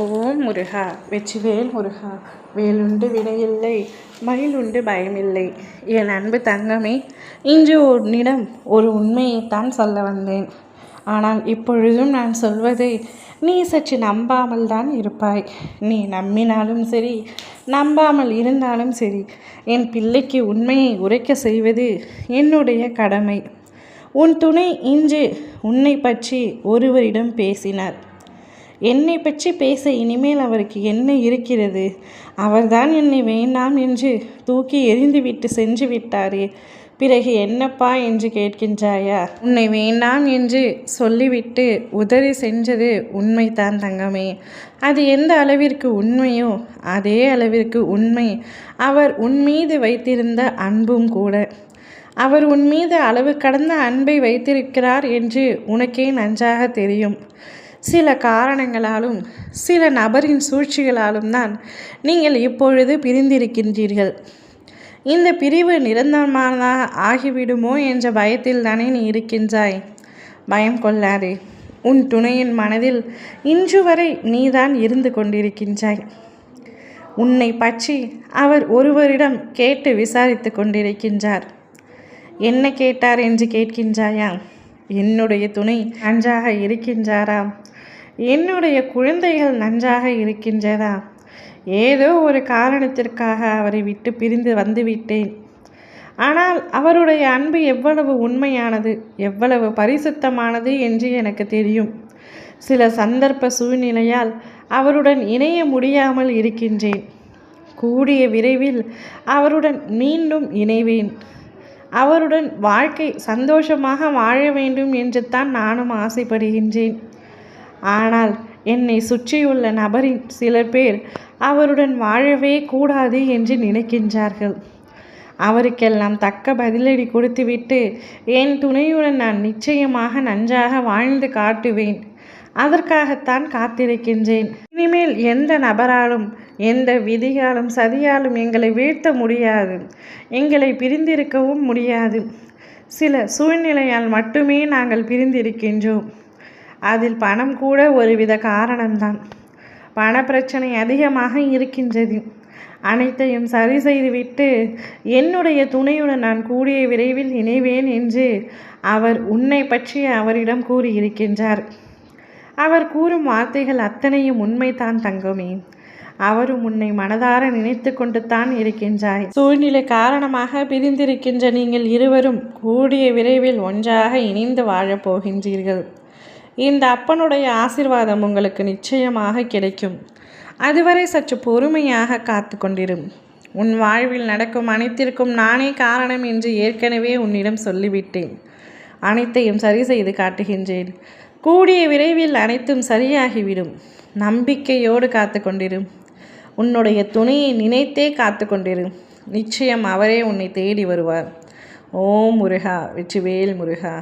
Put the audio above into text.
ஓம் முருகா வெற்றிவேல் முருகா. வேலுண்டு வினையில்லை, மயிலுண்டு பயமில்லை. என் அன்பு தங்கமே, இன்று உன்னிடம் ஒரு உண்மையைத்தான் சொல்ல வந்தேன். ஆனால் இப்பொழுதும் நான் சொல்வதை நீ சற்று நம்பாமல் தான் இருப்பாய். நீ நம்பினாலும் சரி, நம்பாமல் இருந்தாலும் சரி, என் பிள்ளைக்கு உண்மையை உரைக்க செய்வது என்னுடைய கடமை. உன் துணை இன்று உன்னை பற்றி ஒருவரிடம் பேசினார். என்னை பற்றி பேச இனிமேல் அவருக்கு என்ன இருக்கிறது? அவர்தான் என்னை வேண்டாம் என்று தூக்கி எறிந்துவிட்டு சென்று விட்டாரே, பிறகு என்னப்பா என்று கேட்கின்றாயா? உன்னை வேண்டாம் என்று சொல்லிவிட்டு உதறி சென்றது உண்மைதான் தங்கமே. அது எந்த அளவிற்கு உண்மையோ அதே அளவிற்கு உண்மை அவர் உன் மீது வைத்திருந்த அன்பும் கூட. அவர் உன் மீது அளவு கடந்த அன்பை வைத்திருக்கிறார் என்று உனக்கே நன்றாக தெரியும். சில காரணங்களாலும் சில நபரின் சூழ்ச்சிகளாலும் தான் நீங்கள் இப்பொழுது பிரிந்திருக்கின்றீர்கள். இந்த பிரிவு நிரந்தரமானதாக ஆகிவிடுமோ என்ற பயத்தில் தானே நீ இருக்கின்றாய். பயம் கொள்ளாதே. உன் துணையின் மனதில் இன்று வரை நீதான் இருந்து கொண்டிருக்கின்றாய். உன்னை பற்றி அவர் ஒருவரிடம் கேட்டு விசாரித்து கொண்டிருக்கின்றார். என்ன கேட்டார் என்று கேட்கின்றாயா? என்னுடைய துணை நன்றாக இருக்கின்றாரா? என்னுடைய குழந்தைகள் நன்றாக இருக்கின்றதா? ஏதோ ஒரு காரணத்திற்காக அவரை விட்டு பிரிந்து வந்துவிட்டேன். ஆனால் அவருடைய அன்பு எவ்வளவு உண்மையானது, எவ்வளவு பரிசுத்தமானது என்று எனக்கு தெரியும். சில சந்தர்ப்ப சூழ்நிலையால் அவருடன் இணைய முடியாமல் இருக்கின்றேன். கூடிய விரைவில் அவருடன் மீண்டும் இணைவேன். அவருடன் வாழ்க்கை சந்தோஷமாக வாழ வேண்டும் என்று தான் நானும் ஆசைப்படுகின்றேன். ஆனால் என்னை சுற்றியுள்ள நபரின் சில பேர் அவருடன் வாழவே கூடாது என்று நினைக்கின்றார்கள். அவருக்கெல்லாம் தக்க பதிலடி கொடுத்துவிட்டு என் துணையுடன் நான் நிச்சயமாக நன்றாக வாழ்ந்து காட்டுவேன். அதற்காகத்தான் காத்திருக்கின்றேன். இனிமேல் எந்த நபராலும் எந்த விதியாலும் சதியாலும் எங்களை வீழ்த்த முடியாது, எங்களை பிரிந்திருக்கவும் முடியாது. சில சூழ்நிலையால் மட்டுமே நாங்கள் பிரிந்திருக்கின்றோம். அதில் பணம் கூட ஒருவித காரணம்தான். பண பிரச்சனை அதிகமாக இருக்கின்றது. அனைத்தையும் சரி செய்துவிட்டு என்னுடைய துணையுடன் நான் கூடிய விரைவில் இணைவேன் என்று அவர் உன்னை பற்றி அவரிடம் கூறியிருக்கின்றார். அவர் கூறும் வார்த்தைகள் அத்தனையும் உண்மைதான் தங்கமே. அவரும் உன்னை மனதார நினைத்து கொண்டு தான் இருக்கின்றாய். சூழ்நிலை காரணமாக பிரிந்திருக்கின்ற நீங்கள் இருவரும் கூடிய விரைவில் ஒன்றாக இணைந்து வாழப் போகின்றீர்கள். இந்த அப்பனுடைய ஆசீர்வாதம் உங்களுக்கு நிச்சயமாக கிடைக்கும். அதுவரை சற்று பொறுமையாக காத்து கொண்டிரும். உன் வாழ்வில் நடக்கும் அனைத்திற்கும் நானே காரணம் என்று ஏற்கனவே உன்னிடம் சொல்லிவிட்டேன். அனைத்தையும் சரி செய்து காட்டுகின்றேன். கூடிய விரைவில் அனைத்தும் சரியாகிவிடும். நம்பிக்கையோடு காத்து கொண்டிரும். உன்னுடைய துணையை நினைத்தே காத்து கொண்டிரும். நிச்சயம் அவரே உன்னை தேடி வருவார். ஓம் முருகா வெற்றிவேல் முருகா.